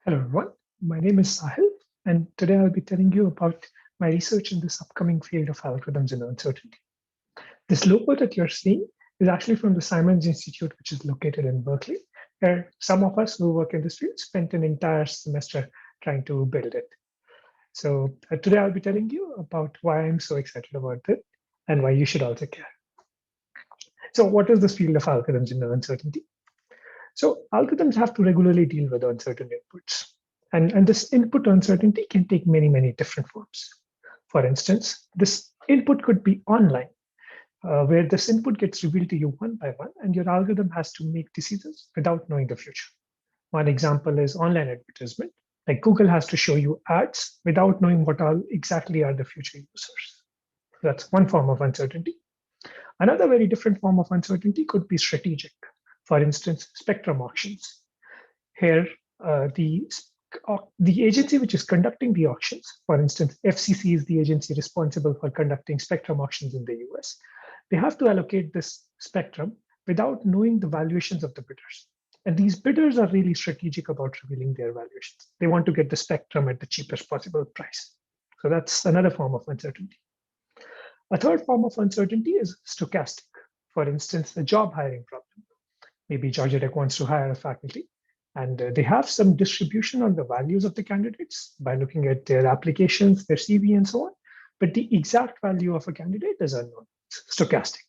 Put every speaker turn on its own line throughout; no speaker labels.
Hello, everyone. My name is Sahil, and today I'll be telling you about my research in this upcoming field of algorithms and uncertainty. This logo that you're seeing is actually from the Simons Institute, which is located in Berkeley, where some of us who work in this field spent an entire semester trying to build it. So today I'll be telling you about why I'm so excited about it and why you should also care. So what is this field of algorithms and uncertainty? So algorithms have to regularly deal with uncertain inputs. And this input uncertainty can take many different forms. For instance, this input could be online, where this input gets revealed to you one by one, and your algorithm has to make decisions without knowing the future. One example is online advertisement. Like Google has to show you ads without knowing what all exactly are the future users. That's one form of uncertainty. Another very different form of uncertainty could be strategic. For instance, spectrum auctions. Here, the agency which is conducting the auctions, for instance, FCC is the agency responsible for conducting spectrum auctions in the US. They have to allocate this spectrum without knowing the valuations of the bidders. And these bidders are really strategic about revealing their valuations. They want to get the spectrum at the cheapest possible price. So that's another form of uncertainty. A third form of uncertainty is stochastic. For instance, a job hiring problem. Maybe Georgia Tech wants to hire a faculty, and they have some distribution on the values of the candidates by looking at their applications, their CV, and so on. But the exact value of a candidate is unknown. It's stochastic.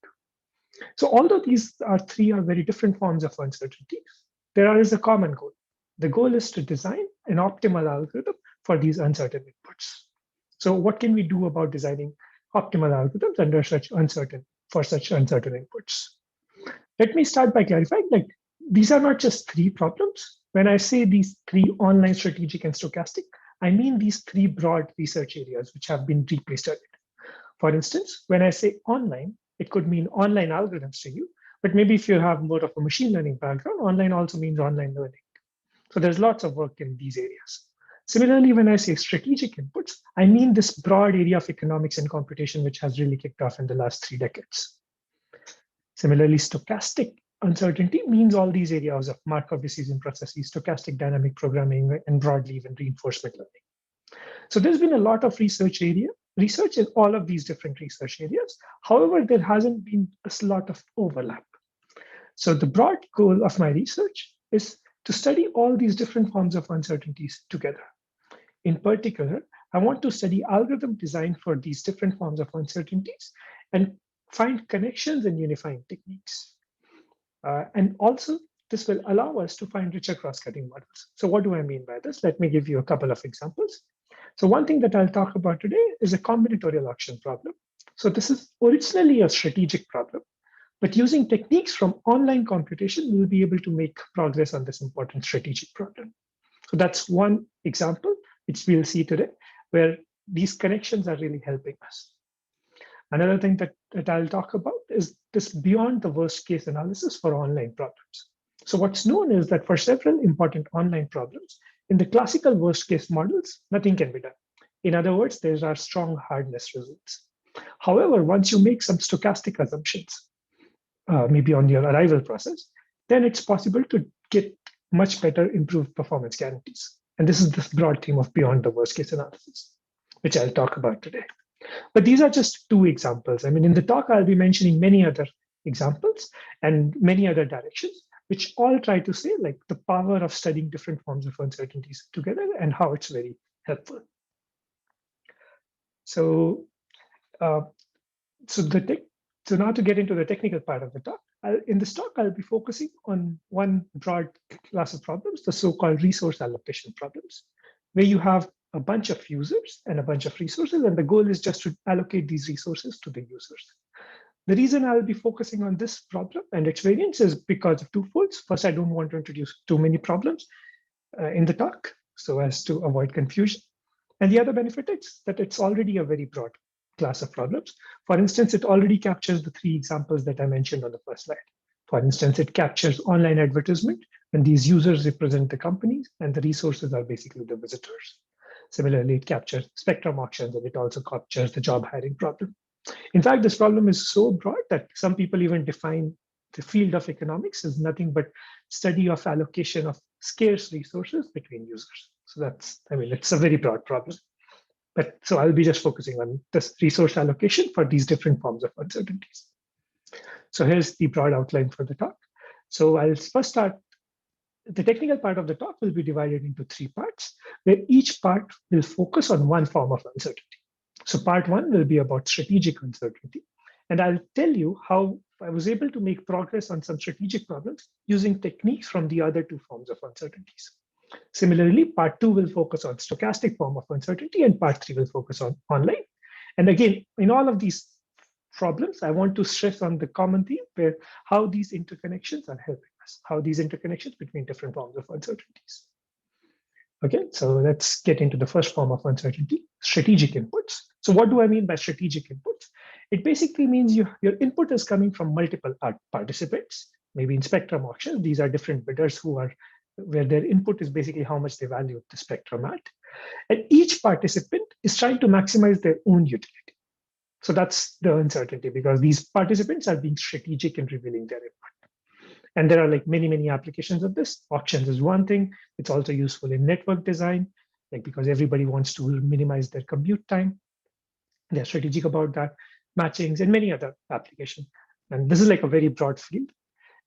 So although these are very different forms of uncertainty, there is a common goal. The goal is to design an optimal algorithm for these uncertain inputs. So what can we do about designing optimal algorithms under such uncertain inputs? Let me start by clarifying, like, these are not just three problems. When I say these three, online, strategic, and stochastic, I mean these three broad research areas which have been deeply studied. For instance, when I say online, it could mean online algorithms to you, but maybe if you have more of a machine learning background, online also means online learning. So there's lots of work in these areas. Similarly, when I say strategic inputs, I mean this broad area of economics and computation, which has really kicked off in the last 3 decades. Similarly, stochastic uncertainty means all these areas of Markov decision processes, stochastic dynamic programming, and broadly even reinforcement learning. So there's been a lot of research in all of these different research areas. However, there hasn't been a lot of overlap. So the broad goal of my research is to study all these different forms of uncertainties together. In particular, I want to study algorithm design for these different forms of uncertainties and find connections and unifying techniques. And also, this will allow us to find richer cross-cutting models. So what do I mean by this? Let me give you a couple of examples. So one thing that I'll talk about today is a combinatorial auction problem. So this is originally a strategic problem, but using techniques from online computation, we'll be able to make progress on this important strategic problem. So that's one example, which we'll see today, where these connections are really helping us. Another thing that I'll talk about is this beyond the worst case analysis for online problems. So what's known is that for several important online problems, in the classical worst case models, nothing can be done. In other words, there are strong hardness results. However, once you make some stochastic assumptions, maybe on your arrival process, then it's possible to get much better improved performance guarantees. And this is the broad theme of beyond the worst case analysis, which I'll talk about today. But these are just 2 examples. I mean, in the talk, I'll be mentioning many other examples and many other directions, which all try to say like the power of studying different forms of uncertainties together and how it's very helpful. So, so now to get into the technical part of the talk, in this talk, I'll be focusing on one broad class of problems, the so-called resource allocation problems, where you have a bunch of users and a bunch of resources, and the goal is just to allocate these resources to the users. The reason I'll be focusing on this problem and its variants is because of 2 folds. First, I don't want to introduce too many problems in the talk so as to avoid confusion. And the other benefit is that it's already a very broad class of problems. For instance, it already captures the 3 examples that I mentioned on the first slide. For instance, it captures online advertisement, and these users represent the companies, and the resources are basically the visitors. Similarly, it captures spectrum auctions, and it also captures the job hiring problem. In fact, this problem is so broad that some people even define the field of economics as nothing but study of allocation of scarce resources between users. So that's, I mean, it's a very broad problem. But so I'll be just focusing on this resource allocation for these different forms of uncertainties. So here's the broad outline for the talk. So I'll first start. The technical part of the talk will be divided into 3 parts, where each part will focus on one form of uncertainty. So part 1 will be about strategic uncertainty. And I'll tell you how I was able to make progress on some strategic problems using techniques from the other 2 forms of uncertainties. Similarly, part 2 will focus on stochastic form of uncertainty, and part 3 will focus on online. And again, in all of these problems, I want to stress on the common theme where how these interconnections are helping us, how these interconnections between different forms of uncertainties. Okay, so let's get into the first form of uncertainty, strategic inputs. So what do I mean by strategic inputs? It basically means your input is coming from multiple participants, maybe in spectrum auctions. These are different bidders where their input is basically how much they value the spectrum at. And each participant is trying to maximize their own utility. So that's the uncertainty, because these participants are being strategic in revealing their input. And there are like many applications of this. Auctions is one thing. It's also useful in network design, like because everybody wants to minimize their commute time. They're strategic about that. Matchings and many other applications. And this is like a very broad field.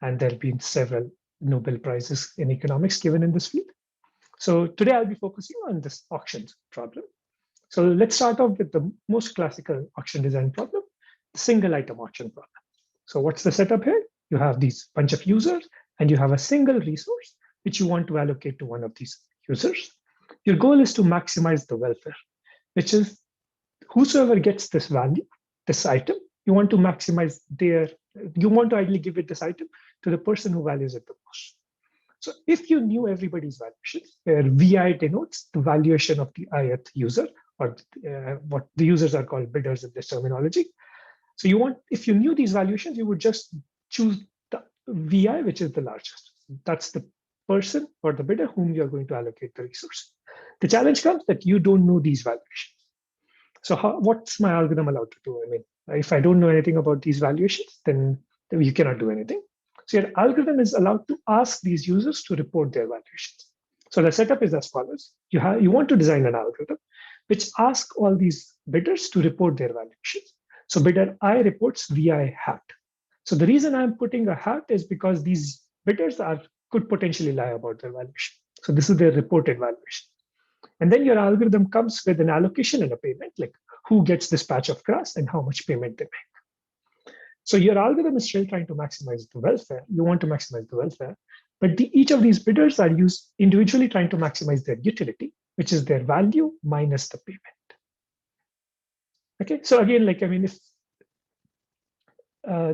And there have been several Nobel Prizes in economics given in this field. So today I'll be focusing on this auctions problem. So let's start off with the most classical auction design problem, the single item auction problem. So what's the setup here? You have these bunch of users and you have a single resource which you want to allocate to one of these users. Your goal is to maximize the welfare, which is whosoever gets this value, this item, you want to maximize you want to ideally give it this item to the person who values it the most. So if you knew everybody's valuations, where VI denotes the valuation of the ith user, or what the users are called bidders in this terminology. So if you knew these valuations, you would just choose the VI, which is the largest. That's the person or the bidder whom you're going to allocate the resource. The challenge comes that you don't know these valuations. So what's my algorithm allowed to do? I mean, if I don't know anything about these valuations, then you cannot do anything. So your algorithm is allowed to ask these users to report their valuations. So the setup is as follows. You want to design an algorithm which asks all these bidders to report their valuations. So bidder I reports VI hat. So the reason I'm putting a hat is because these bidders could potentially lie about their valuation. So this is their reported valuation. And then your algorithm comes with an allocation and a payment, like who gets this patch of grass and how much payment they make. So your algorithm is still trying to maximize the welfare. You want to maximize the welfare, but each of these bidders are used individually trying to maximize their utility, which is their value minus the payment. Okay, so again, like, I mean, if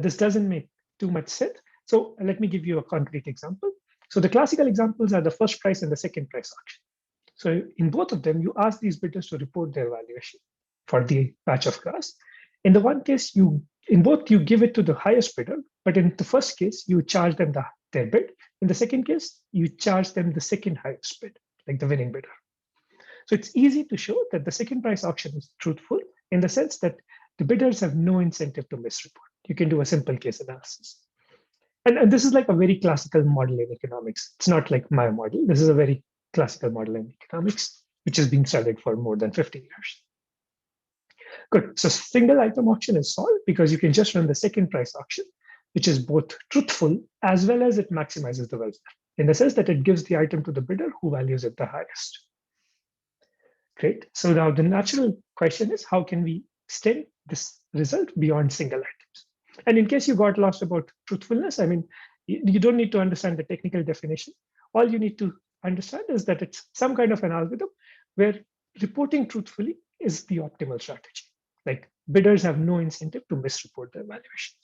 this doesn't make too much sense, so let me give you a concrete example. So the classical examples are the first price and the second price auction. So in both of them, you ask these bidders to report their valuation for the patch of grass. In the one case, in both you give it to the highest bidder, but in the first case, you charge them their bid. In the second case, you charge them the second highest bid, like the winning bidder. So it's easy to show that the second price auction is truthful in the sense that the bidders have no incentive to misreport. You can do a simple case analysis. And this is like a very classical model in economics. It's not like my model. This is a very classical model in economics, which has been studied for more than 50 years. Good. So single item auction is solved because you can just run the second price auction, which is both truthful as well as it maximizes the welfare in the sense that it gives the item to the bidder who values it the highest. Great. So now the natural question is, how can we extend this result beyond single items? And in case you got lost about truthfulness, I mean, you don't need to understand the technical definition. All you need to understand is that it's some kind of an algorithm where reporting truthfully is the optimal strategy. Like bidders have no incentive to misreport their valuations.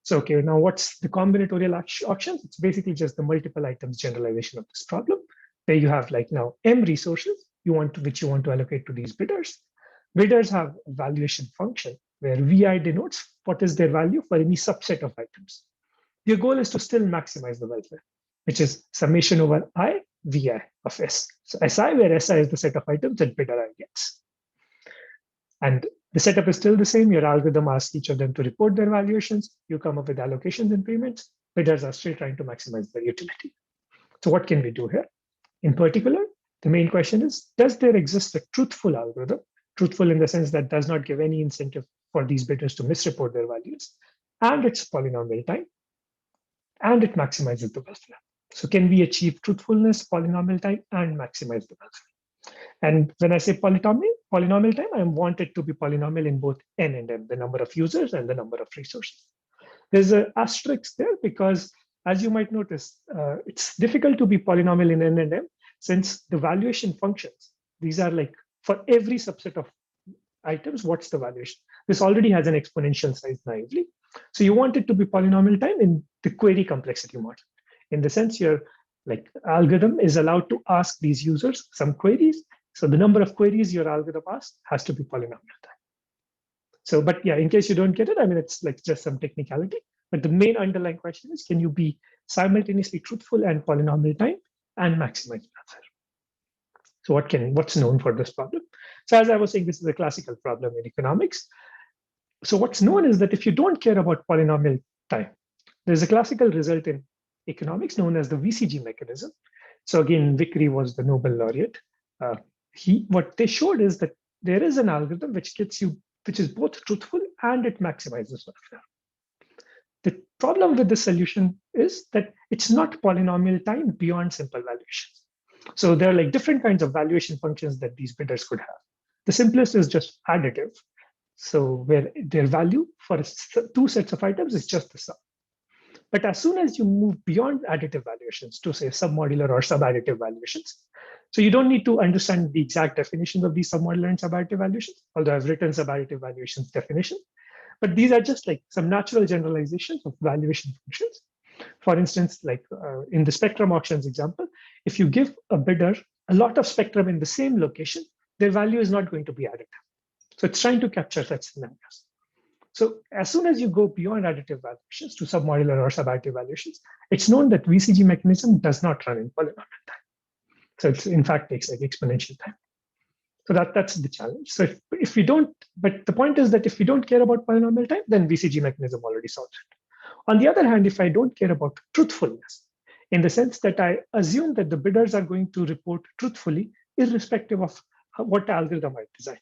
So, okay, now what's the combinatorial auctions? It's basically just the multiple items generalization of this problem, where you have like now M resources which you want to allocate to these bidders. Bidders have a valuation function where VI denotes what is their value for any subset of items. Your goal is to still maximize the welfare, which is summation over I VI of S. So SI, where SI is the set of items that bidder I gets. And the setup is still the same. Your algorithm asks each of them to report their valuations. You come up with allocations and payments. Bidders are still trying to maximize their utility. So what can we do here? In particular, the main question is, does there exist a truthful algorithm? Truthful in the sense that does not give any incentive for these bidders to misreport their values, and it's polynomial time, and it maximizes the welfare. So can we achieve truthfulness, polynomial time, and maximize the welfare? And when I say polynomial time, I want it to be polynomial in both n and m, the number of users and the number of resources. There's an asterisk there because, as you might notice, it's difficult to be polynomial in n and m since the valuation functions, these are like for every subset of items, what's the valuation? This already has an exponential size naively. So you want it to be polynomial time in the query complexity model. In the sense your like algorithm is allowed to ask these users some queries. So the number of queries your algorithm asks has to be polynomial time. So, but yeah, in case you don't get it, I mean, it's like just some technicality. But the main underlying question is, can you be simultaneously truthful and polynomial time and maximize welfare? So what's known for this problem? So as I was saying, this is a classical problem in economics. So what's known is that if you don't care about polynomial time, there's a classical result in economics known as the VCG mechanism. So again, Vickrey was the Nobel laureate. What they showed is that there is an algorithm which is both truthful and it maximizes welfare. The problem with this solution is that it's not polynomial time beyond simple valuations. So there are like different kinds of valuation functions that these bidders could have. The simplest is just additive. So where their value for two sets of items is just the sum. But as soon as you move beyond additive valuations to say submodular or subadditive valuations, so you don't need to understand the exact definitions of these submodular and subadditive valuations, although I've written subadditive valuations definition. But these are just like some natural generalizations of valuation functions. For instance, like in the spectrum auctions example, if you give a bidder a lot of spectrum in the same location, their value is not going to be additive. So it's trying to capture such scenarios. So as soon as you go beyond additive valuations to submodular or subadditive valuations, it's known that VCG mechanism does not run in polynomial time. So it in fact takes like exponential time. So that's the challenge. So if we don't, but the point is that if we don't care about polynomial time, then VCG mechanism already solves it. On the other hand, if I don't care about truthfulness, in the sense that I assume that the bidders are going to report truthfully, irrespective of what algorithm I design.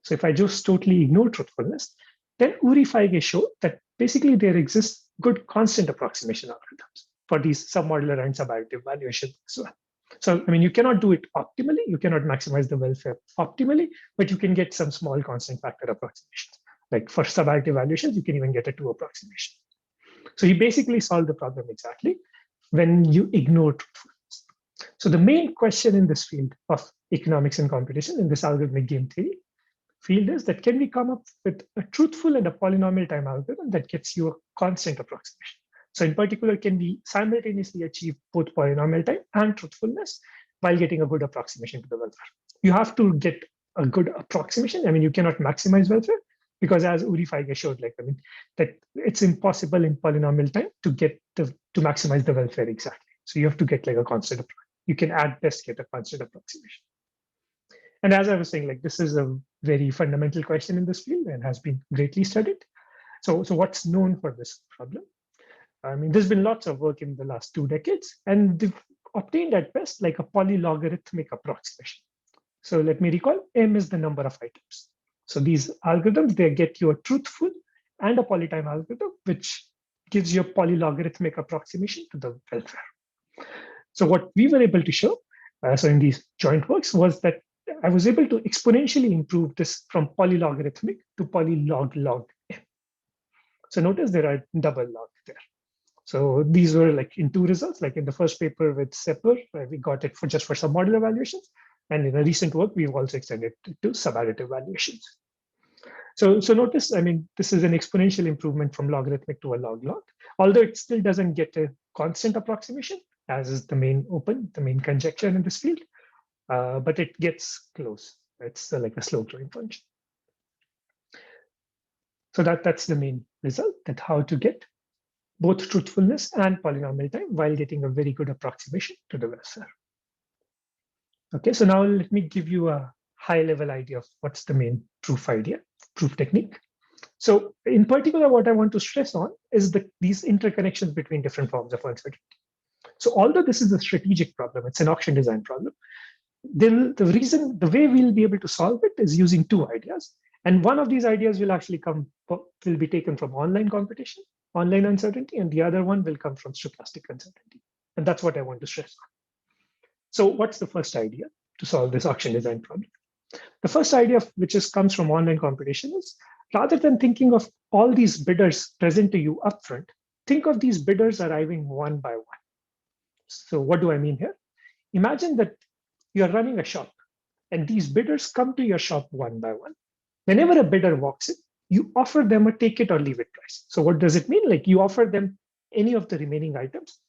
So if I just totally ignore truthfulness, then unifying showed that basically there exists good constant approximation algorithms for these submodular and subadditive valuations as well. So, I mean, you cannot do it optimally. You cannot maximize the welfare optimally, but you can get some small constant factor approximations. Like for subadditive valuations, you can even get a 2 approximation. So he basically solved the problem exactly when you ignore truthfulness. So the main question in this field of economics and computation, in this algorithmic game theory field, is that can we come up with a truthful and a polynomial time algorithm that gets you a constant approximation? So in particular, can we simultaneously achieve both polynomial time and truthfulness while getting a good approximation to the welfare? You have to get a good approximation. I mean, you cannot maximize welfare because as Uri Feige showed, like, I mean, that it's impossible in polynomial time to get to maximize the welfare exactly. So you have to get like a constant approximation. You can at best get a constant approximation. And as I was saying, like this is a very fundamental question in this field and has been greatly studied. So what's known for this problem? I mean, there's been lots of work in the last 2 decades, and they've obtained at best like a polylogarithmic approximation. So let me recall, M is the number of items. So these algorithms, they get you a truthful and a polytime algorithm, which gives you a polylogarithmic approximation to the welfare. So what we were able to show, so in these joint works, was that I was able to exponentially improve this from polylogarithmic to polylog log M. So notice there are double log there. So these were like in 2 results, like in the first paper with Sepper, we got it for just for submodular valuations. And in a recent work, we've also extended it to subadditive valuations. So notice, I mean, this is an exponential improvement from logarithmic to a log-log, although it still doesn't get a constant approximation, as is the main conjecture in this field, but it gets close. It's like a slow growing function. So that's the main result, that how to get both truthfulness and polynomial time while getting a very good approximation to the welfare. Okay, so now let me give you a high-level idea of what's the main proof technique. So in particular, what I want to stress on is these interconnections between different forms of uncertainty. So although this is a strategic problem, it's an auction design problem, the way we'll be able to solve it is using two ideas. And one of these ideas will be taken from online competition, online uncertainty, and the other one will come from stochastic uncertainty. And that's what I want to stress on. So what's the first idea to solve this auction design problem? The first idea, comes from online competition, is rather than thinking of all these bidders present to you upfront, think of these bidders arriving one by one. So what do I mean here? Imagine that you're running a shop and these bidders come to your shop one by one. Whenever a bidder walks in, you offer them a take it or leave it price. So what does it mean? Like you offer them any of the remaining items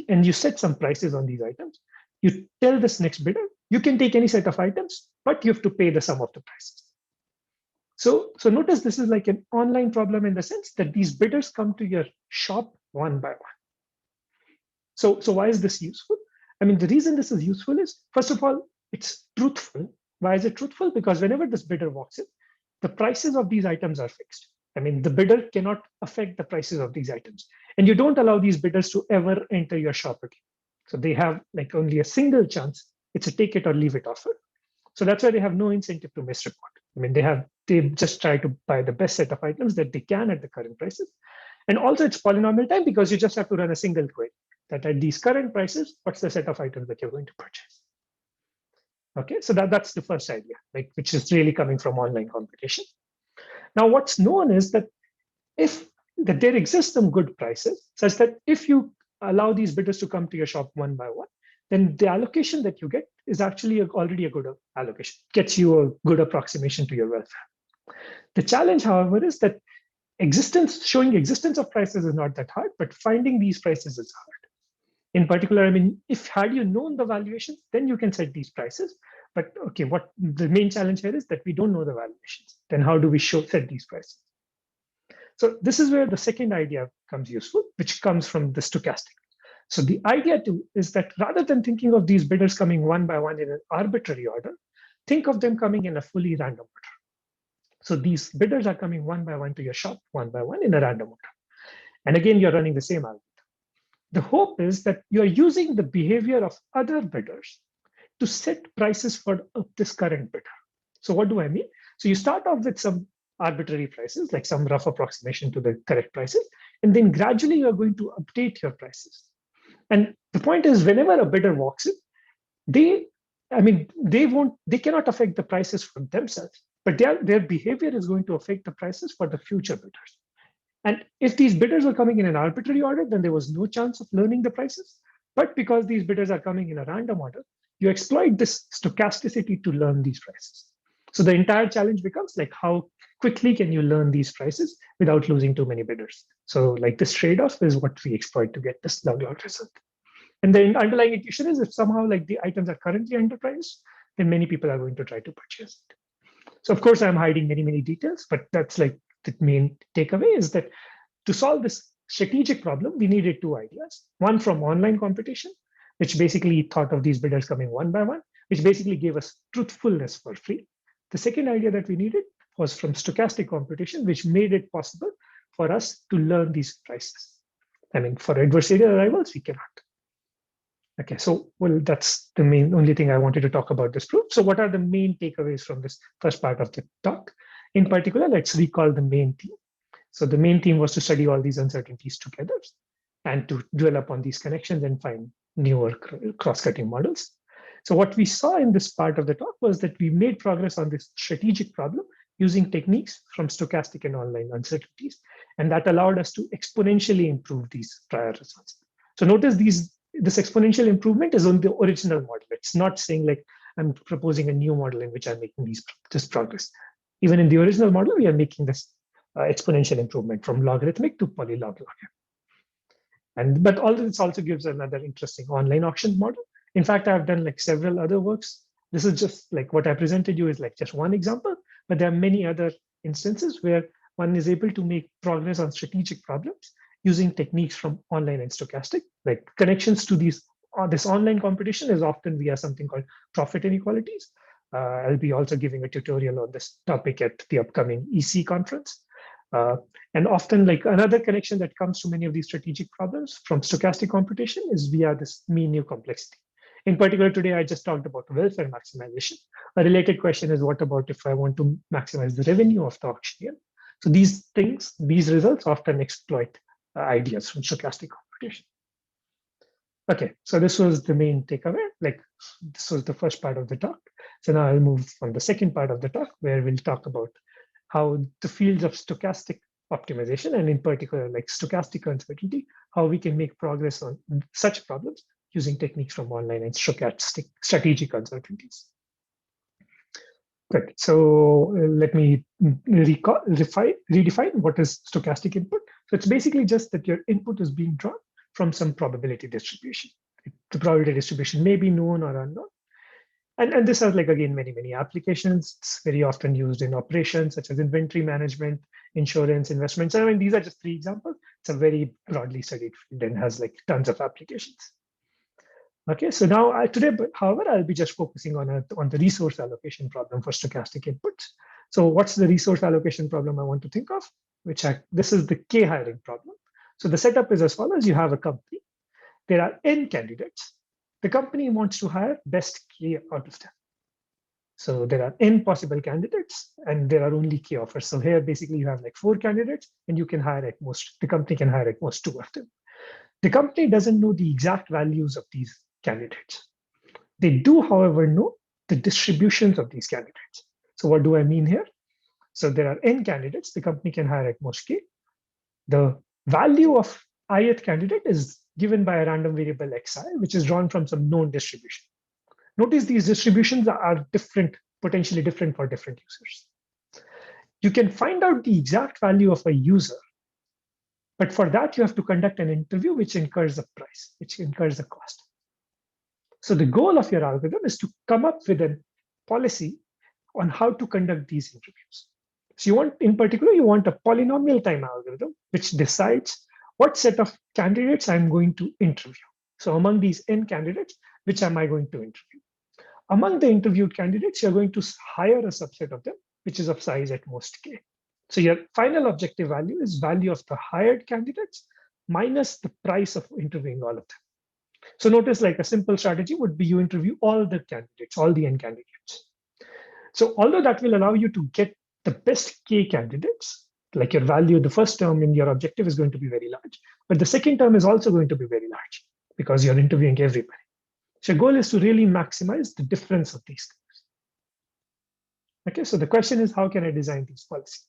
and you set some prices on these items. You tell this next bidder, you can take any set of items, but you have to pay the sum of the prices. So notice this is like an online problem in the sense that these bidders come to your shop one by one. So why is this useful? I mean, the reason this is useful is, first of all, it's truthful. Why is it truthful? Because whenever this bidder walks in, the prices of these items are fixed. I mean, the bidder cannot affect the prices of these items. And you don't allow these bidders to ever enter your shop again. So they have like only a single chance. It's a take it or leave it offer. So that's why they have no incentive to misreport. I mean, they just try to buy the best set of items that they can at the current prices. And also it's polynomial time because you just have to run a single query that at these current prices, what's the set of items that you're going to purchase? Okay, so that's the first idea, like which is really coming from online competition. Now, what's known is that there exist some good prices, such that if you allow these bidders to come to your shop one by one, then the allocation that you get is actually already a good allocation, gets you a good approximation to your welfare. The challenge, however, is that showing existence of prices is not that hard, but finding these prices is hard. In particular, I mean, had you known the valuations, then you can set these prices. But okay, what the main challenge here is that we don't know the valuations. Then how do we set these prices? So this is where the second idea comes useful, which comes from the stochastic. So the idea too is that rather than thinking of these bidders coming one by one in an arbitrary order, think of them coming in a fully random order. So these bidders are coming one by one to your shop, one by one in a random order. And again, you're running the same algorithm. The hope is that you're using the behavior of other bidders to set prices for this current bidder. So what do I mean? So you start off with some arbitrary prices, like some rough approximation to the correct prices, and then gradually you're going to update your prices. And the point is, whenever a bidder walks in, they cannot affect the prices for themselves, but their behavior is going to affect the prices for the future bidders. And if these bidders were coming in an arbitrary order, then there was no chance of learning the prices. But because these bidders are coming in a random order, you exploit this stochasticity to learn these prices. So the entire challenge becomes like, how quickly can you learn these prices without losing too many bidders? So like this trade-off is what we exploit to get this log result. And the underlying intuition is if somehow like the items are currently underpriced, then many people are going to try to purchase it. So of course, I'm hiding many, many details, but that's like the main takeaway is that to solve this strategic problem, we needed two ideas. One from online competition, which basically thought of these bidders coming one by one, which basically gave us truthfulness for free. The second idea that we needed was from stochastic competition, which made it possible for us to learn these prices. I mean, for adversarial arrivals, we cannot. Okay, so well, that's the only thing I wanted to talk about this proof. So what are the main takeaways from this first part of the talk? In particular, let's recall the main theme. So the main theme was to study all these uncertainties together and to dwell upon these connections and find newer cross-cutting models. So what we saw in this part of the talk was that we made progress on this strategic problem using techniques from stochastic and online uncertainties. And that allowed us to exponentially improve these prior results. So notice this exponential improvement is on the original model. It's not saying like I'm proposing a new model in which I'm making this progress. Even in the original model, we are making this exponential improvement from logarithmic to polylog. But all this also gives another interesting online auction model. In fact, I've done like several other works. This is just like what I presented you is like just one example, but there are many other instances where one is able to make progress on strategic problems using techniques from online and stochastic, like connections to this online competition is often via something called profit inequalities. I'll be also giving a tutorial on this topic at the upcoming EC conference. Uh, and often, like another connection that comes to many of these strategic problems from stochastic computation is via this mean new complexity. In particular, today I just talked about welfare maximization. A related question is, what about if I want to maximize the revenue of the auctioneer? So these things, these results often exploit ideas from stochastic computation. Okay, so this was the main takeaway. Like this was the first part of the talk. So now I'll move on the second part of the talk, where we'll talk about how the fields of stochastic optimization, and in particular like stochastic uncertainty, how we can make progress on such problems using techniques from online and stochastic strategic uncertainties. Great. So let me redefine what is stochastic input. So it's basically just that your input is being drawn from some probability distribution. The probability distribution may be known or unknown. And this has, like, again, many applications. It's very often used in operations such as inventory management, insurance, investments. I mean, these are just 3 examples. It's a very broadly studied field and has like tons of applications. Okay, so now today, however, I'll be just focusing on the resource allocation problem for stochastic inputs. So what's the resource allocation problem I want to think of? This is the K hiring problem. So the setup is as follows. You have a company. There are N candidates. The company wants to hire best K out of them. So there are N possible candidates and there are only K offers. So here basically you have like 4 candidates and you can hire at most, the company can hire at most 2 of them. The company doesn't know the exact values of these candidates. They do, however, know the distributions of these candidates. So what do I mean here? So there are N candidates, the company can hire at most K. The value of ith candidate is given by a random variable xi, which is drawn from some known distribution. Notice these distributions are different, potentially different for different users. You can find out the exact value of a user, but for that you have to conduct an interview which incurs a price, which incurs a cost. So the goal of your algorithm is to come up with a policy on how to conduct these interviews. So you want, in particular, you want a polynomial time algorithm which decides what set of candidates I'm going to interview. So among these N candidates, which am I going to interview? Among the interviewed candidates, you're going to hire a subset of them, which is of size at most K. So your final objective value is value of the hired candidates minus the price of interviewing all of them. So notice, like, a simple strategy would be you interview all the candidates, all the N candidates. So although that will allow you to get the best K candidates, like your value, the first term in your objective is going to be very large, but the second term is also going to be very large because you're interviewing everybody. So your goal is to really maximize the difference of these things. Okay, so the question is, how can I design these policies?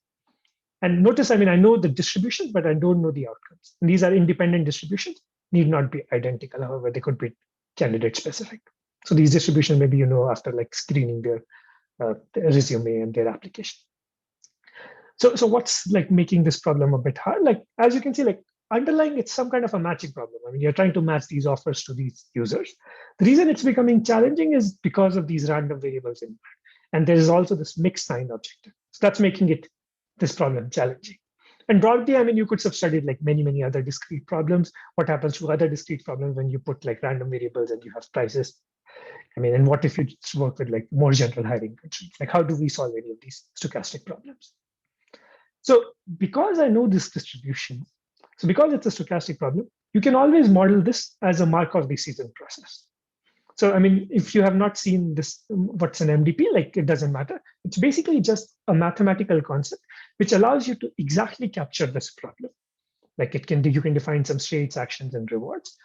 And notice, I mean, I know the distributions, but I don't know the outcomes. And these are independent distributions, need not be identical. However, they could be candidate specific. So these distributions, maybe you know after like screening their resume and their application. So what's like making this problem a bit hard? Like, as you can see, like underlying, it's some kind of a matching problem. I mean, you're trying to match these offers to these users. The reason it's becoming challenging is because of these random variables in. And there is also this mixed sign objective. So that's making this problem challenging. And broadly, I mean, you could have studied like many other discrete problems. What happens to other discrete problems when you put like random variables and you have prices? I mean, and what if you work with like more general hiring constraints? Like, how do we solve any of these stochastic problems? So because I know this distribution, so because it's a stochastic problem, you can always model this as a Markov decision process. So, I mean, if you have not seen this, what's an MDP, like it doesn't matter. It's basically just a mathematical concept which allows you to exactly capture this problem. Like you can define some states, actions, and rewards.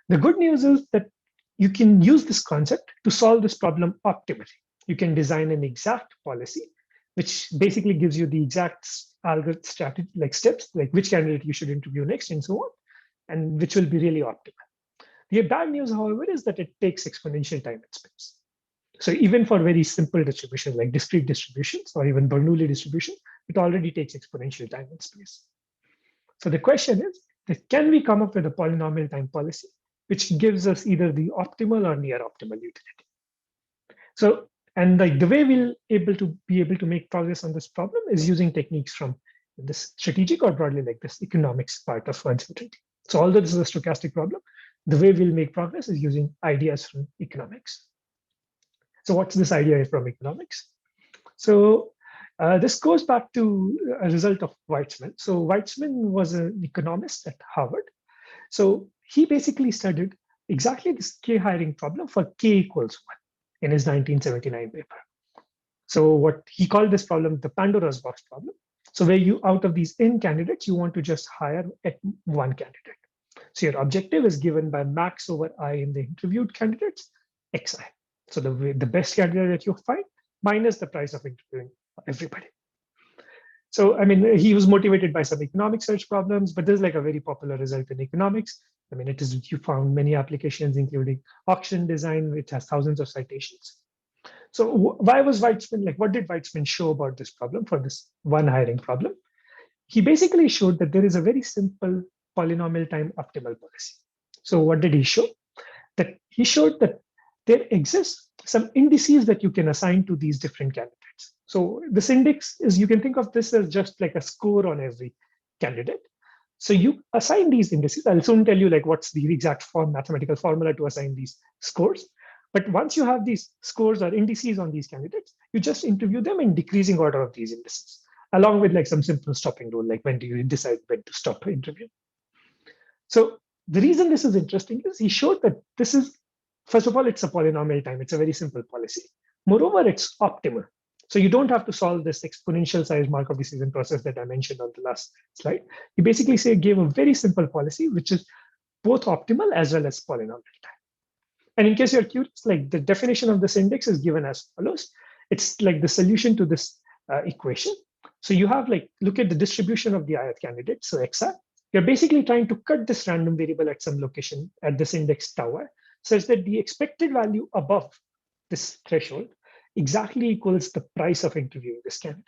The good news is that you can use this concept to solve this problem optimally. You can design an exact policy, which basically gives you the exact algorithm strategy, like steps, like which candidate you should interview next and so on, and which will be really optimal. The bad news, however, is that it takes exponential time and space. So even for very simple distributions like discrete distributions or even Bernoulli distribution, it already takes exponential time and space. So the question is, that can we come up with a polynomial time policy which gives us either the optimal or near optimal utility? So, and like the way we'll be able to make progress on this problem is using techniques from this strategic or broadly like this economics part of uncertainty. So although this is a stochastic problem, the way we'll make progress is using ideas from economics. So what's this idea from economics? So This goes back to a result of Weitzman. So Weitzman was an economist at Harvard. So he basically studied exactly this K hiring problem for K equals 1 in his 1979 paper. So what he called this problem the Pandora's box problem. So where you, out of these n candidates, you want to just hire at one candidate. So your objective is given by max over I in the interviewed candidates, xi. So the best candidate that you find minus the price of interviewing everybody. So, I mean, he was motivated by some economic search problems, but this is like a very popular result in economics. I mean, it is, you found many applications, including auction design, which has thousands of citations. So why was Weitzman, like, what did Weitzman show about this problem for this one hiring problem? He basically showed that there is a very simple polynomial time optimal policy. So what did he show? That he showed that there exists some indices that you can assign to these different candidates. So this index is, you can think of this as just like a score on every candidate. So you assign these indices. I'll soon tell you like what's the exact mathematical formula to assign these scores. But once you have these scores or indices on these candidates, you just interview them in decreasing order of these indices, along with like some simple stopping rule, like when do you decide when to stop interview. So the reason this is interesting is he showed that this is, first of all, it's a polynomial time. It's a very simple policy. Moreover, it's optimal. So you don't have to solve this exponential size Markov decision process that I mentioned on the last slide. He basically gave a very simple policy, which is both optimal as well as polynomial time. And in case you're curious, like the definition of this index is given as follows. It's like the solution to this equation. So you have like, look at the distribution of the ith candidate, so xi. You're basically trying to cut this random variable at some location at this index tau, such that the expected value above this threshold exactly equals the price of interviewing this candidate.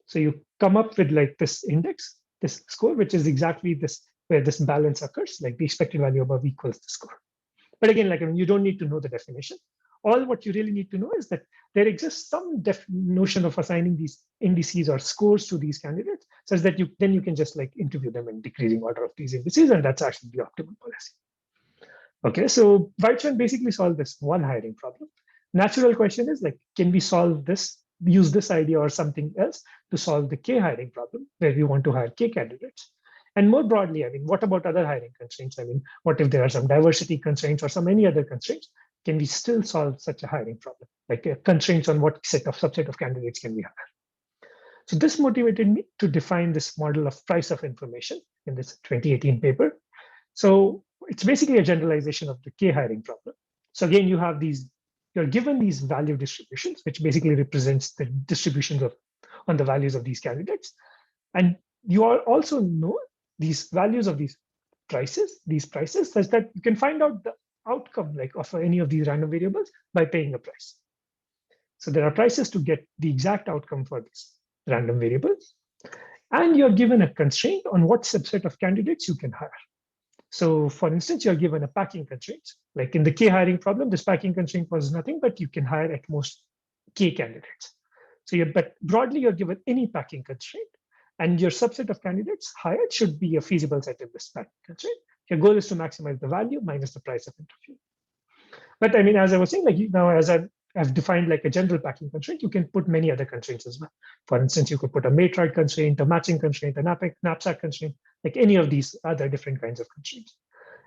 So you come up with like this index, this score, which is exactly this, where this balance occurs, like the expected value above equals the score. But again, like, I mean, you don't need to know the definition. All what you really need to know is that there exists some notion of assigning these indices or scores to these candidates, such that you can just like interview them in decreasing order of these indices, and that's actually the optimal policy. Okay, so Weitzman basically solved this one hiring problem. Natural question is like, can we solve this, use this idea or something else to solve the K hiring problem, where we want to hire K candidates? And more broadly, I mean, what about other hiring constraints? I mean, what if there are some diversity constraints or some any other constraints? Can we still solve such a hiring problem? Like constraints on what subset of candidates can we hire? So this motivated me to define this model of price of information in this 2018 paper. So it's basically a generalization of the K hiring problem. So again, you have these, you're given these value distributions, which basically represents the distributions on the values of these candidates. And you also know these values of these prices, such that you can find out the outcome like of any of these random variables by paying a price. So there are prices to get the exact outcome for these random variables. And you're given a constraint on what subset of candidates you can hire. So for instance, you're given a packing constraint. Like in the K hiring problem, this packing constraint was nothing, but you can hire at most K candidates. So but broadly, you're given any packing constraint, and your subset of candidates hired should be a feasible set of this packing constraint. Your goal is to maximize the value minus the price of interview. But I mean, as I was saying, like now, as I've defined like a general packing constraint, you can put many other constraints as well. For instance, you could put a matroid constraint, a matching constraint, a knapsack constraint, like any of these other different kinds of constraints.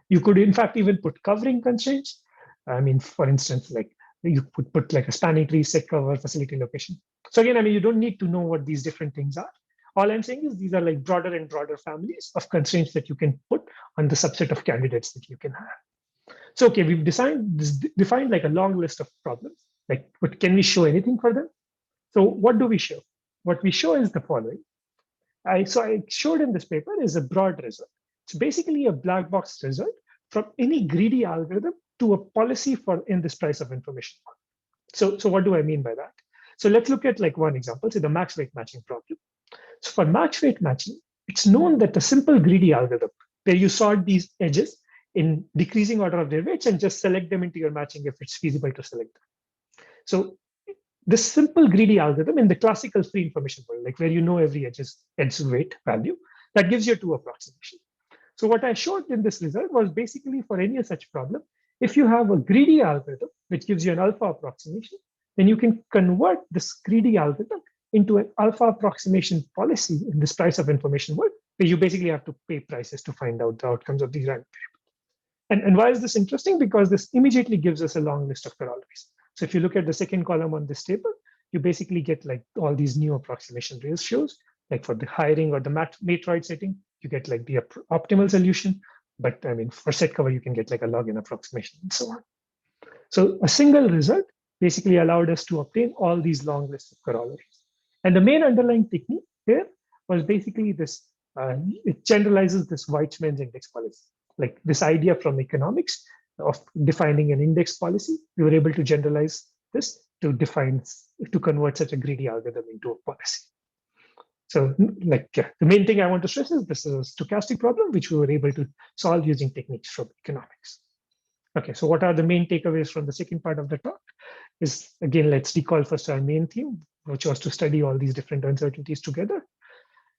You could, in fact, even put covering constraints. I mean, for instance, like you could put like a spanning tree, set cover, facility location. So again, I mean, you don't need to know what these different things are. All I'm saying is these are like broader and broader families of constraints that you can put on the subset of candidates that you can have. So, okay, we've defined like a long list of problems. Like, but can we show anything for them? So what do we show? What we show is the following. I showed in this paper is a broad result. It's basically a black box result from any greedy algorithm to a policy for in this price of information. So what do I mean by that? So let's look at like one example, say the max weight matching problem. So for max weight matching, it's known that a simple greedy algorithm where you sort these edges in decreasing order of their weights and just select them into your matching if it's feasible to select them. So this simple greedy algorithm in the classical free information world, like where you know every edge's weight value, that gives you a 2 approximation. So what I showed in this result was basically for any such problem, if you have a greedy algorithm, which gives you an alpha approximation, then you can convert this greedy algorithm into an alpha approximation policy in this price of information world, where you basically have to pay prices to find out the outcomes of these random variables. And why is this interesting? Because this immediately gives us a long list of corollaries. So if you look at the second column on this table, you basically get like all these new approximation ratios, like for the hiring or the matroid setting, you get like the optimal solution. But I mean, for set cover, you can get like a log-in approximation and so on. So a single result basically allowed us to obtain all these long lists of corollaries. And the main underlying technique here was basically this, it generalizes this Weizmann's index policy. Like this idea from economics of defining an index policy, we were able to generalize this to convert such a greedy algorithm into a policy. So like the main thing I want to stress is this is a stochastic problem, which we were able to solve using techniques from economics. Okay, so what are the main takeaways from the second part of the talk? Is again, let's recall first our main theme, which was to study all these different uncertainties together.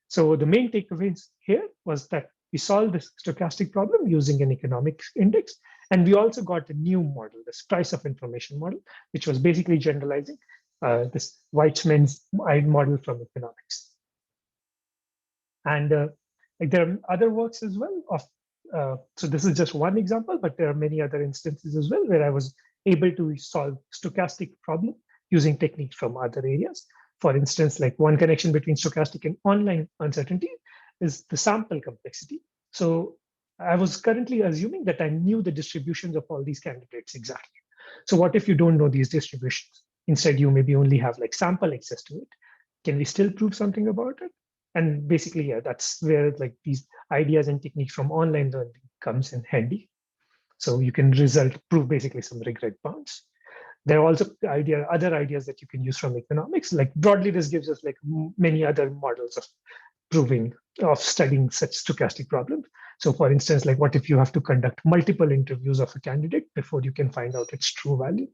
So the main takeaways here was that we solved this stochastic problem using an economic index. And we also got a new model, this price of information model, which was basically generalizing this Weizmann's model from economics. And like there are other works as well of, so this is just one example, but there are many other instances as well where I was able to solve stochastic problem using techniques from other areas. For instance, like one connection between stochastic and online uncertainty is the sample complexity. So I was currently assuming that I knew the distributions of all these candidates exactly. So what if you don't know these distributions? Instead, you maybe only have like sample access to it. Can we still prove something about it? And basically, yeah, that's where like these ideas and techniques from online learning comes in handy. So you can prove basically some regret bounds. There are also other ideas that you can use from economics. Like broadly, this gives us like many other models of studying such stochastic problems. So for instance, like what if you have to conduct multiple interviews of a candidate before you can find out its true value?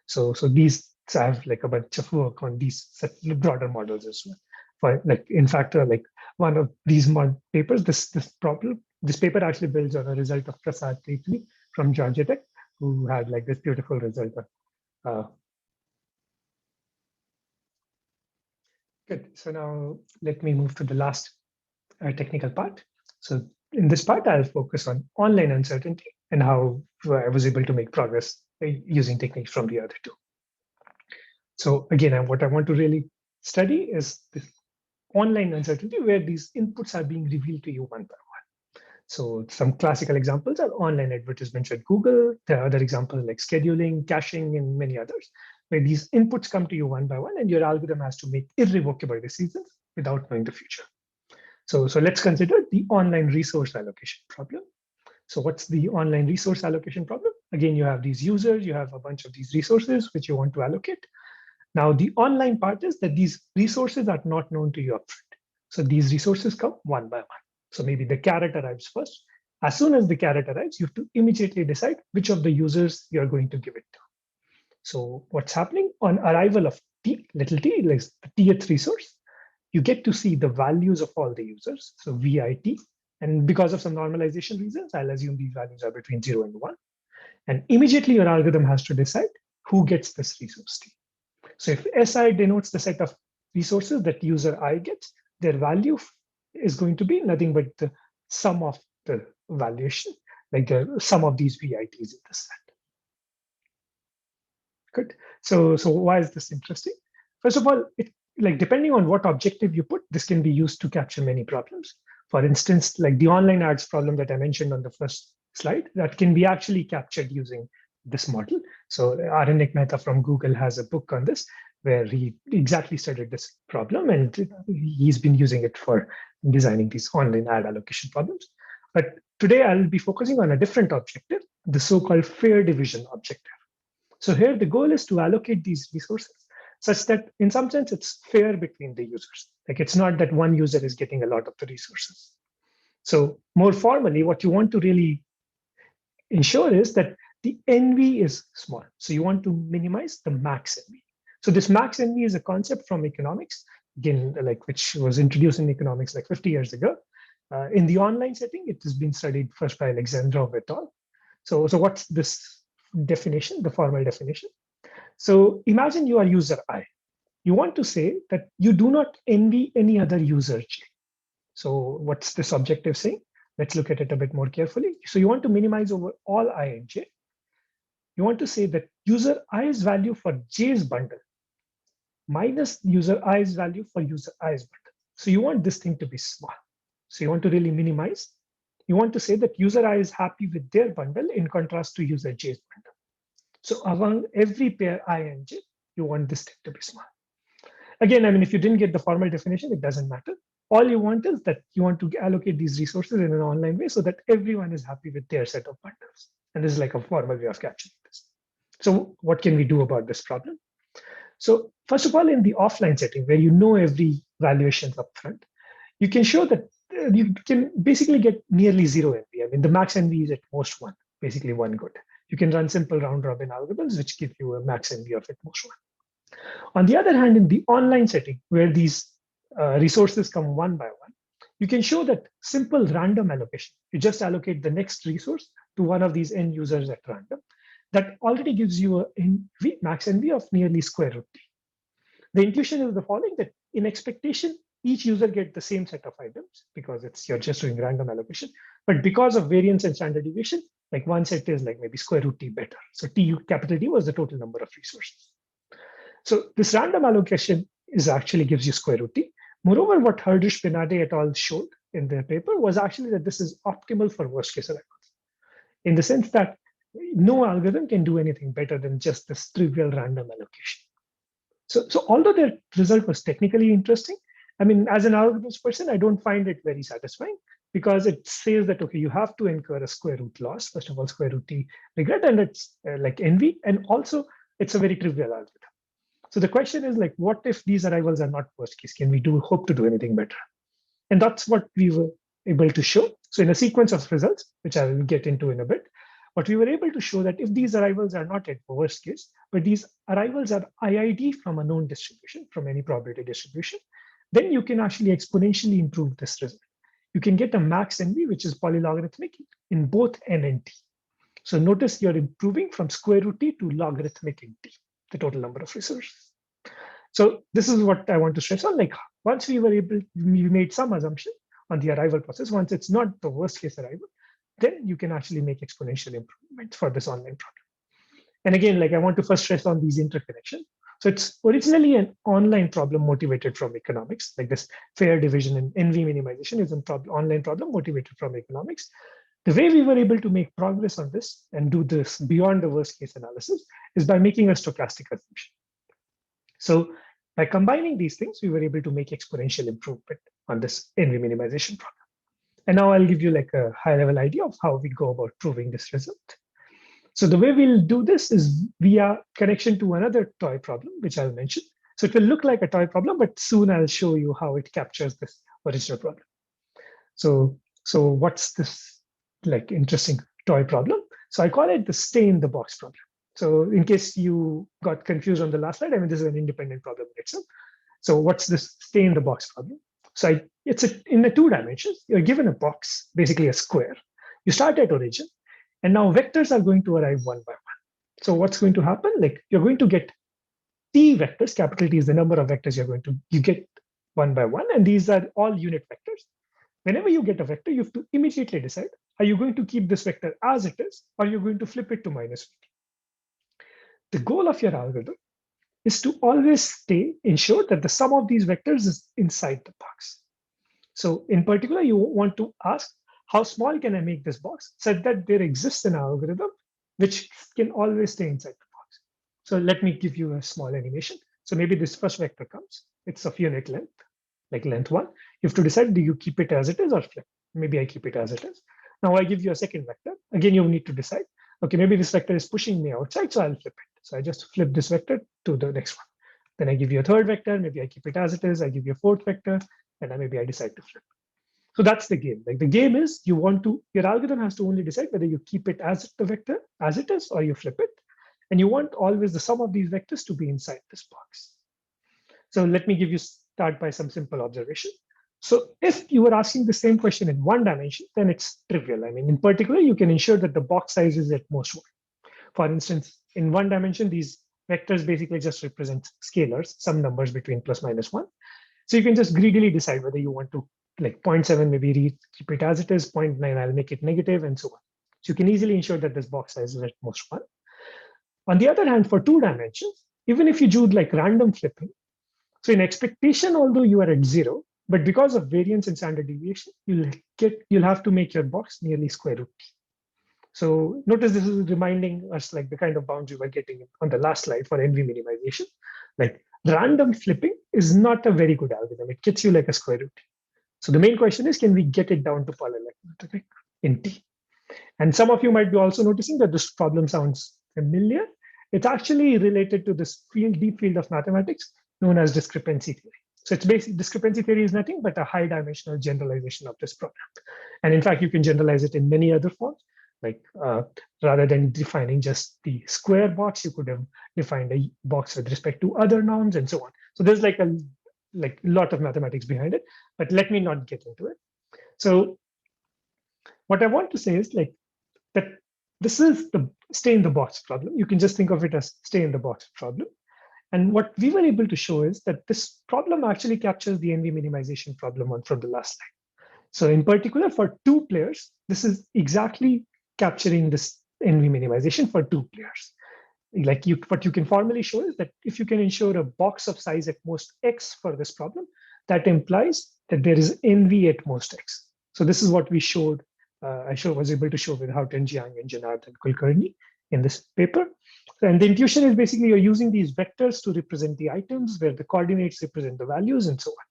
So these have like a bunch of work on these broader models as well. For like, in fact, like one of these papers, this paper actually builds on a result of Prasad Tetli from Georgia Tech, who had like this beautiful result. Good. So now let me move to the last technical part. So in this part, I'll focus on online uncertainty and how I was able to make progress using techniques from the other two. So again, what I want to really study is this online uncertainty where these inputs are being revealed to you one by one. So some classical examples are online advertisements at Google. There are other examples like scheduling, caching, and many others, where these inputs come to you one by one, and your algorithm has to make irrevocable decisions without knowing the future. So let's consider the online resource allocation problem. So what's the online resource allocation problem? Again, you have these users, you have a bunch of these resources which you want to allocate. Now, the online part is that these resources are not known to you upfront. So these resources come one by one. So maybe the carrot arrives first. As soon as the carrot arrives, you have to immediately decide which of the users you're going to give it to. So what's happening on arrival of little t, like the tth resource, you get to see the values of all the users, so VIT. And because of some normalization reasons, I'll assume these values are between 0 and 1. And immediately your algorithm has to decide who gets this resource T. So if SI denotes the set of resources that user I gets, their value is going to be nothing but the sum of the valuation, like the sum of these VITs in the set. Good. So why is this interesting? First of all, like depending on what objective you put, this can be used to capture many problems. For instance, like the online ads problem that I mentioned on the first slide, that can be actually captured using this model. So Aranik Mehta from Google has a book on this, where he exactly studied this problem, and he's been using it for designing these online ad allocation problems. But today I'll be focusing on a different objective, the so-called fair division objective. So here the goal is to allocate these resources such that in some sense it's fair between the users. Like it's not that one user is getting a lot of the resources. So more formally, what you want to really ensure is that the NV is small. So you want to minimize the max NV. So this max NV is a concept from economics, again, like which was introduced in economics like 50 years ago. In the online setting, it has been studied first by Alexandrov et al. So what's this definition, the formal definition? So imagine you are user I. you want to say that you do not envy any other user J. So what's this objective saying? Let's look at it a bit more carefully. So you want to minimize over all I and J. You want to say that user i's value for J's bundle minus user i's value for user i's bundle. So you want this thing to be small. So you want to really minimize. You want to say that user I is happy with their bundle in contrast to user J's bundle. So among every pair I and J, you want this thing to be small. Again, I mean, if you didn't get the formal definition, it doesn't matter. All you want is that you want to allocate these resources in an online way so that everyone is happy with their set of bundles. And this is like a formal way of capturing this. So what can we do about this problem? So first of all, in the offline setting where you know every valuation upfront, you can show that you can basically get nearly zero NV. I mean, the max NV is at most one, basically one good. You can run simple round robin algorithms, which give you a max NV of at most one. On the other hand, in the online setting, where these resources come one by one, you can show that simple random allocation. You just allocate the next resource to one of these end users at random. That already gives you a max NV of nearly square root t. The intuition is the following, that in expectation, each user gets the same set of items because you're just doing random allocation. But because of variance and standard deviation, like one set is like maybe square root t better. So T, capital T was the total number of resources. So this random allocation actually gives you square root t. Moreover, what Herdrich Pinade et al. Showed in their paper was actually that this is optimal for worst case arrivals, in the sense that no algorithm can do anything better than just this trivial random allocation. So although their result was technically interesting, I mean, as an algorithms person, I don't find it very satisfying because it says that, okay, you have to incur a square root loss, first of all, square root t regret, and it's like NV, and also it's a very trivial algorithm. So the question is like, what if these arrivals are not worst case? Can we hope to do anything better? And that's what we were able to show. So in a sequence of results, which I will get into in a bit, but we were able to show that if these arrivals are not at worst case, but these arrivals are IID from a known distribution, from any probability distribution, then you can actually exponentially improve this result. You can get a max NV, which is polylogarithmic in both n and t. So notice you're improving from square root t to logarithmic in t, the total number of resources. So this is what I want to stress on. Like once we made some assumption on the arrival process, once it's not the worst case arrival, then you can actually make exponential improvements for this online problem. And again, like I want to first stress on these interconnections. So it's originally an online problem motivated from economics, like this fair division and NV minimization is an online problem motivated from economics. The way we were able to make progress on this and do this beyond the worst case analysis is by making a stochastic assumption. So by combining these things, we were able to make exponential improvement on this NV minimization problem. And now I'll give you like a high level idea of how we go about proving this result. So the way we'll do this is via connection to another toy problem, which I'll mention. So it will look like a toy problem, but soon I'll show you how it captures this original problem. So what's this like interesting toy problem? So I call it the stay in the box problem. So in case you got confused on the last slide, I mean, this is an independent problem in itself. So what's this stay in the box problem? So it's in the 2 dimensions. You're given a box, basically a square. You start at origin, and now vectors are going to arrive one by one. So what's going to happen? Like you're going to get t vectors. Capital T is the number of vectors you get one by one, and these are all unit vectors. Whenever you get a vector, you have to immediately decide: are you going to keep this vector as it is, or are you going to flip it to minus -1? The goal of your algorithm is to always ensure that the sum of these vectors is inside the box. So in particular, you want to ask, how small can I make this box such that there exists an algorithm which can always stay inside the box? So let me give you a small animation. So maybe this first vector comes. It's of unit length, like length 1. You have to decide, do you keep it as it is or flip? Maybe I keep it as it is. Now I give you a second vector. Again, you need to decide, okay, maybe this vector is pushing me outside, so I'll flip it. So I just flip this vector to the next one. Then I give you a third vector. Maybe I keep it as it is. I give you a fourth vector, and then maybe I decide to flip. So that's the game. Like the game is your algorithm has to only decide whether you keep it as the vector as it is or you flip it. And you want always the sum of these vectors to be inside this box. So let me start by some simple observation. So if you were asking the same question in 1 dimension, then it's trivial. I mean, in particular, you can ensure that the box size is at most 1. For instance, in 1 dimension, these vectors basically just represent scalars, some numbers between plus minus 1. So you can just greedily decide whether you want to, like 0.7, maybe keep it as it is, 0.9, I'll make it negative, and so on. So you can easily ensure that this box size is at most 1. On the other hand, for 2 dimensions, even if you do like random flipping, so in expectation, although you are at 0, but because of variance and standard deviation, you'll have to make your box nearly square root t. So notice this is reminding us like the kind of bounds we were getting on the last slide for NV minimization. Like random flipping is not a very good algorithm. It gets you like a square root. So the main question is, can we get it down to polynomial in T? And some of you might be also noticing that this problem sounds familiar. It's actually related to this deep field of mathematics known as discrepancy theory. So it's basically, discrepancy theory is nothing but a high dimensional generalization of this problem. And in fact, you can generalize it in many other forms. Like rather than defining just the square box, you could have defined a box with respect to other norms and so on. So there's like a lot of mathematics behind it, but let me not get into it. So what I want to say is like that this is the stay in the box problem. You can just think of it as stay in the box problem. And what we were able to show is that this problem actually captures the NV minimization problem from the last slide. So in particular, for 2 players, this is exactly capturing this NV minimization for 2 players. Like what you can formally show is that if you can ensure a box of size at most x for this problem, that implies that there is NV at most x. So this is what we showed. I was able to show with Houghton, Jiang, and Janardhan Kulkarni in this paper. And the intuition is basically you're using these vectors to represent the items where the coordinates represent the values and so on.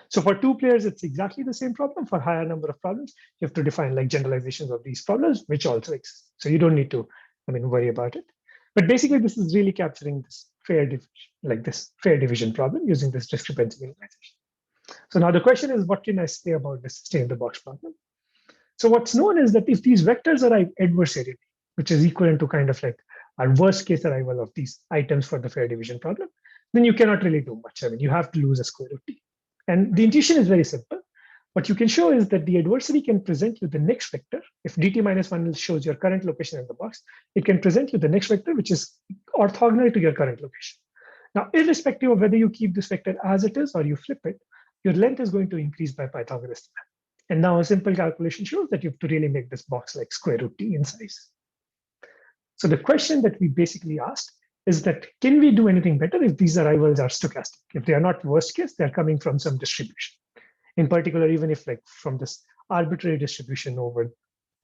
So for 2 players, it's exactly the same problem. For higher number of problems, you have to define like generalizations of these problems, which also exist. So you don't need to, worry about it. But basically, this is really capturing this fair division problem using this discrepancy minimization. So now the question is, what can I say about this stay in the box problem? So what's known is that if these vectors arrive adversarially, which is equivalent to kind of like our worst case arrival of these items for the fair division problem, then you cannot really do much. You have to lose a square root t. And the intuition is very simple. What you can show is that the adversary can present you the next vector. If dt minus 1 shows your current location in the box, it can present you the next vector, which is orthogonal to your current location. Now, irrespective of whether you keep this vector as it is or you flip it, your length is going to increase by Pythagoras theorem. And now a simple calculation shows that you have to really make this box like square root t in size. So the question that we basically asked is that, can we do anything better if these arrivals are stochastic? If they are not worst case, they're coming from some distribution. In particular, even if like from this arbitrary distribution over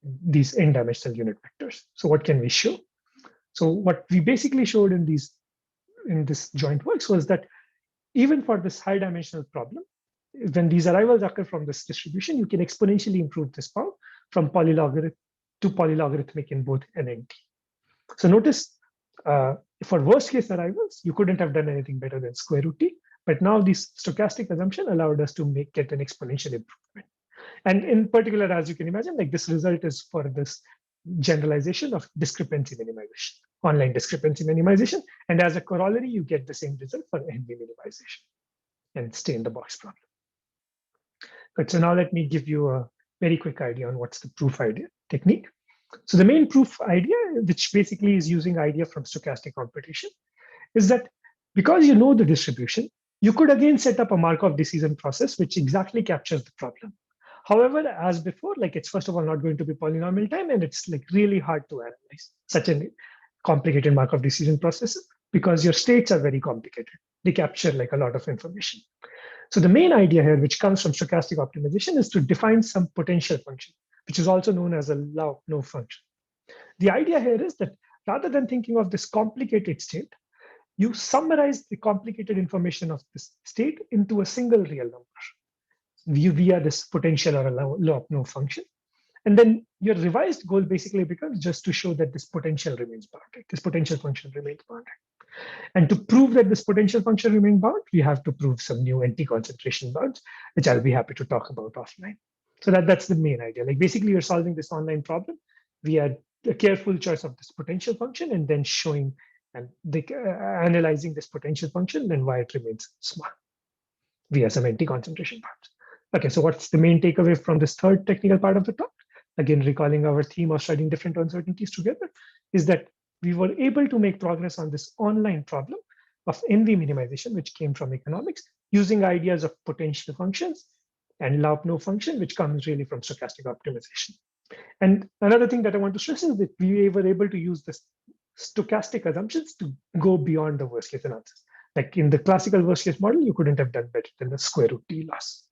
these n-dimensional unit vectors. So what can we show? So what we basically showed in this joint works was that even for this high dimensional problem, when these arrivals occur from this distribution, you can exponentially improve this bound from polylogarithmic to polylogarithmic in both n and t. So notice for worst case arrivals, you couldn't have done anything better than square root t. But now this stochastic assumption allowed us to get an exponential improvement. And in particular, as you can imagine, like this result is for this generalization of discrepancy minimization, online discrepancy minimization. And as a corollary, you get the same result for NV minimization and stay in the box problem. Good, so now let me give you a very quick idea on what's the proof idea technique. So the main proof idea, which basically is using idea from stochastic computation, is that because you know the distribution, you could again set up a Markov decision process which exactly captures the problem. However, as before, like it's first of all not going to be polynomial time, and it's like really hard to analyze such a complicated Markov decision process because your states are very complicated. They capture like a lot of information. So the main idea here, which comes from stochastic optimization, is to define some potential function, which is also known as a law-no function. The idea here is that rather than thinking of this complicated state, you summarize the complicated information of this state into a single real number via this potential or a law-no function. And then your revised goal basically becomes just to show that this potential remains bounded. This potential function remains bounded. And to prove that this potential function remains bound, we have to prove some new anti-concentration bounds, which I'll be happy to talk about offline. So that's the main idea. Like basically, you're solving this online problem via a careful choice of this potential function and then showing and analyzing this potential function and why it remains small via some anti-concentration bounds. Okay, so what's the main takeaway from this third technical part of the talk? Again, recalling our theme of studying different uncertainties together, is that we were able to make progress on this online problem of NV minimization, which came from economics, using ideas of potential functions and Lyapunov function, which comes really from stochastic optimization. And another thing that I want to stress is that we were able to use the stochastic assumptions to go beyond the worst case analysis. Like in the classical worst case model, you couldn't have done better than the square root T loss.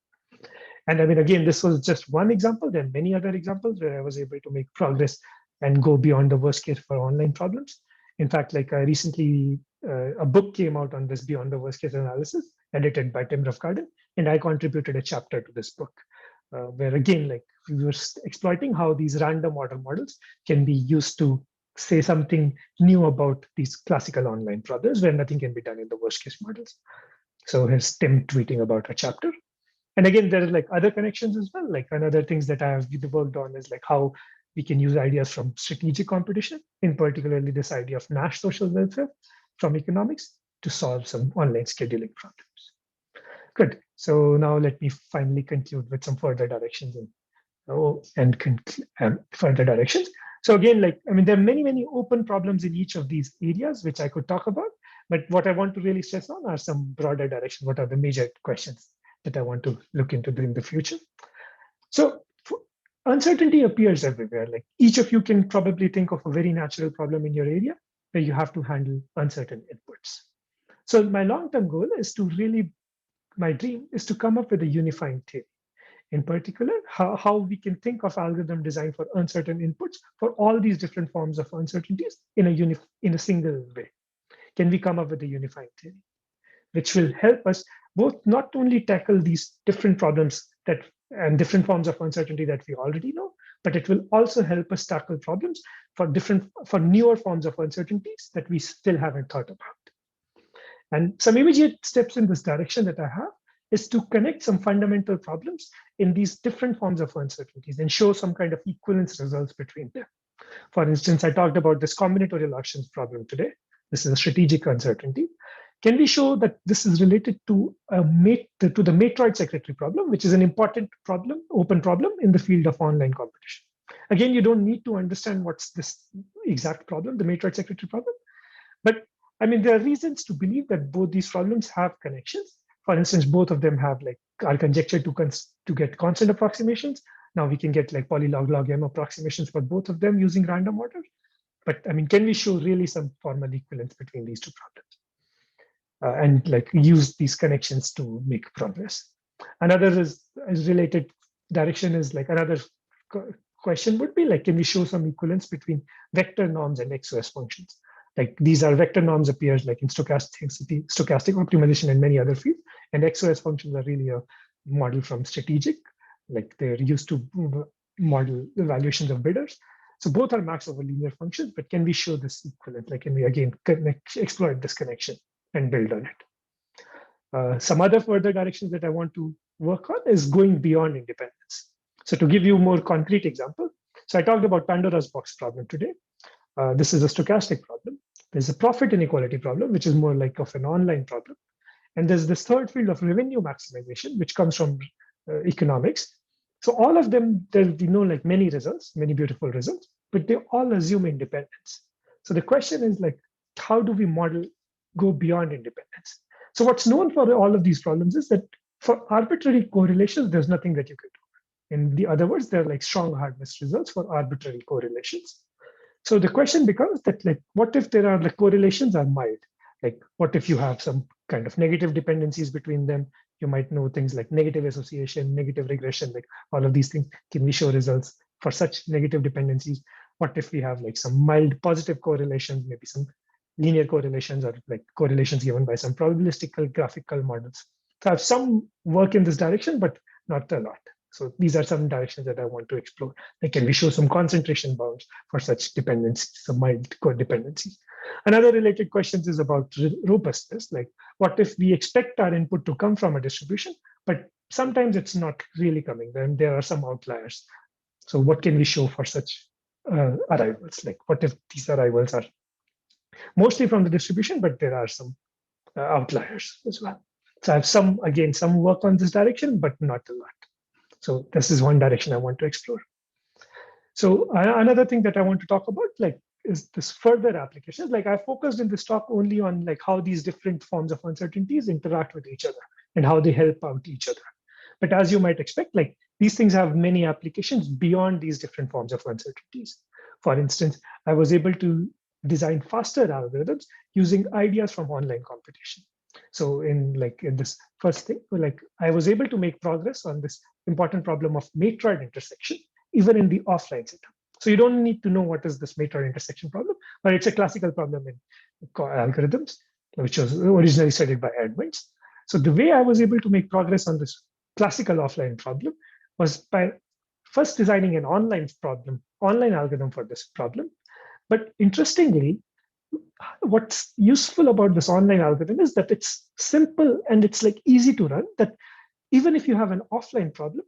And I mean, again, this was just one example. There are many other examples where I was able to make progress and go beyond the worst case for online problems. In fact, like I recently, a book came out on this beyond the worst case analysis, edited by Tim Roughgarden, and I contributed a chapter to this book, where again, like we were exploiting how these random order models can be used to say something new about these classical online problems where nothing can be done in the worst case models. So here's Tim tweeting about a chapter. And again, there are like other connections as well. Like another things that I have worked on is like how we can use ideas from strategic competition, in particularly this idea of Nash social welfare from economics to solve some online scheduling problems. Good. So now let me finally conclude with some further directions and further directions. So again, like, I mean, there are many, many open problems in each of these areas, which I could talk about. But what I want to really stress on are some broader directions. What are the major questions that I want to look into in the future? So uncertainty appears everywhere. Like each of you can probably think of a very natural problem in your area where you have to handle uncertain inputs. So my long-term goal is to really, my dream is to come up with a unifying theory. In particular, how we can think of algorithm design for uncertain inputs for all these different forms of uncertainties in a single way. Can we come up with a unifying theory, which will help us both not only tackle these different problems and different forms of uncertainty that we already know, but it will also help us tackle problems for newer forms of uncertainties that we still haven't thought about. And some immediate steps in this direction that I have is to connect some fundamental problems in these different forms of uncertainties and show some kind of equivalence results between them. For instance, I talked about this combinatorial auctions problem today. This is a strategic uncertainty. Can we show that this is related to the matroid secretary problem, which is an important problem, open problem in the field of online competition? Again, you don't need to understand what's this exact problem, the matroid secretary problem. But I mean, there are reasons to believe that both these problems have connections. For instance, both of them have are conjectured to get constant approximations. Now we can get like polylog log m approximations for both of them using random order. But I mean, can we show really some formal equivalence between these two problems? And like use these connections to make progress. Another is related direction is like another question would be like, can we show some equivalence between vector norms and XOS functions? Like these are vector norms appears like in stochastic optimization and many other fields, and XOS functions are really a model from strategic, like they're used to model the valuations of bidders. So both are maps over linear functions, but can we show this equivalent? Like can we again exploit this connection and build on it? Some other further directions that I want to work on is going beyond independence. So to give you a more concrete example, so I talked about Pandora's box problem today. This is a stochastic problem. There's a profit inequality problem, which is more like of an online problem. And there's this third field of revenue maximization, which comes from economics. So all of them, there'll be like many results, many beautiful results, but they all assume independence. So the question is like, how do we go beyond independence? So what's known for all of these problems is that for arbitrary correlations, there's nothing that you can do. In the other words, they're like strong hardness results for arbitrary correlations. So the question becomes that like, what if there are like correlations are mild? Like what if you have some kind of negative dependencies between them? You might know things like negative association, negative regression, like all of these things. Can we show results for such negative dependencies? What if we have like some mild positive correlations, maybe some linear correlations or like correlations given by some probabilistic graphical models? So I have some work in this direction, but not a lot. So these are some directions that I want to explore. Like, can we show some concentration bounds for such dependencies, some mild codependencies? Another related question is about robustness. Like, what if we expect our input to come from a distribution, but sometimes it's not really coming, then there are some outliers. So what can we show for such arrivals? Like, what if these arrivals are mostly from the distribution, but there are some outliers as well? So I have some work on this direction, but not a lot. So this is one direction I want to explore. So another thing that I want to talk about, like is this further applications. Like I focused in this talk only on like how these different forms of uncertainties interact with each other and how they help out each other. But as you might expect, like these things have many applications beyond these different forms of uncertainties. For instance, I was able to design faster algorithms using ideas from online competition. So in this first thing, like I was able to make progress on this important problem of matroid intersection, even in the offline setup. So you don't need to know what is this matroid intersection problem, but it's a classical problem in algorithms, which was originally studied by Edmonds. So the way I was able to make progress on this classical offline problem was by first designing an online algorithm for this problem. But interestingly, what's useful about this online algorithm is that it's simple and it's like easy to run, that even if you have an offline problem,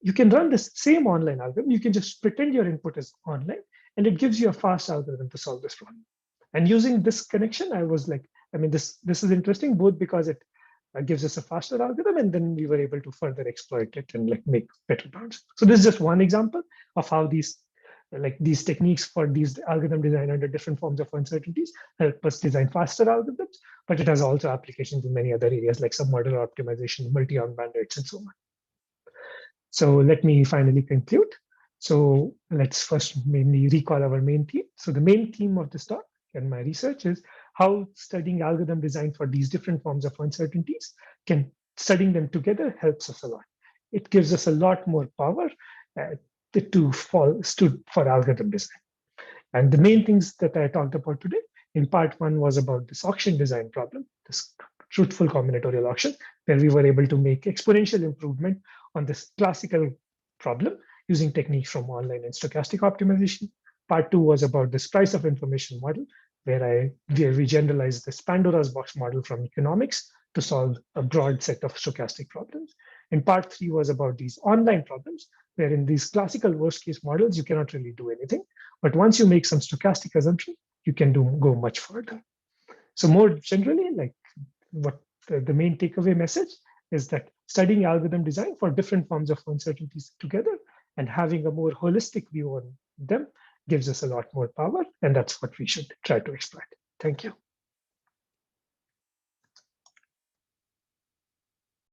you can run this same online algorithm. You can just pretend your input is online and it gives you a fast algorithm to solve this problem. And using this connection, I was like, I mean, this is interesting both because it gives us a faster algorithm, and then we were able to further exploit it and like make better bounds. So this is just one example of how these techniques for these algorithm design under different forms of uncertainties help us design faster algorithms, but it has also applications in many other areas like submodular optimization, multi-arm bandits, and so on. So let me finally conclude. So let's first mainly recall our main theme. So the main theme of this talk and my research is how studying algorithm design for these different forms of uncertainties studying them together helps us a lot. It gives us a lot more power for algorithm design. And the main things that I talked about today in part one was about this auction design problem, this truthful combinatorial auction, where we were able to make exponential improvement on this classical problem using techniques from online and stochastic optimization. Part two was about this price of information model, where we generalized this Pandora's box model from economics to solve a broad set of stochastic problems. And part three was about these online problems, where in these classical worst case models, you cannot really do anything. But once you make some stochastic assumption, you can go much further. So more generally, like what the main takeaway message is that studying algorithm design for different forms of uncertainties together and having a more holistic view on them gives us a lot more power. And that's what we should try to exploit. Thank you.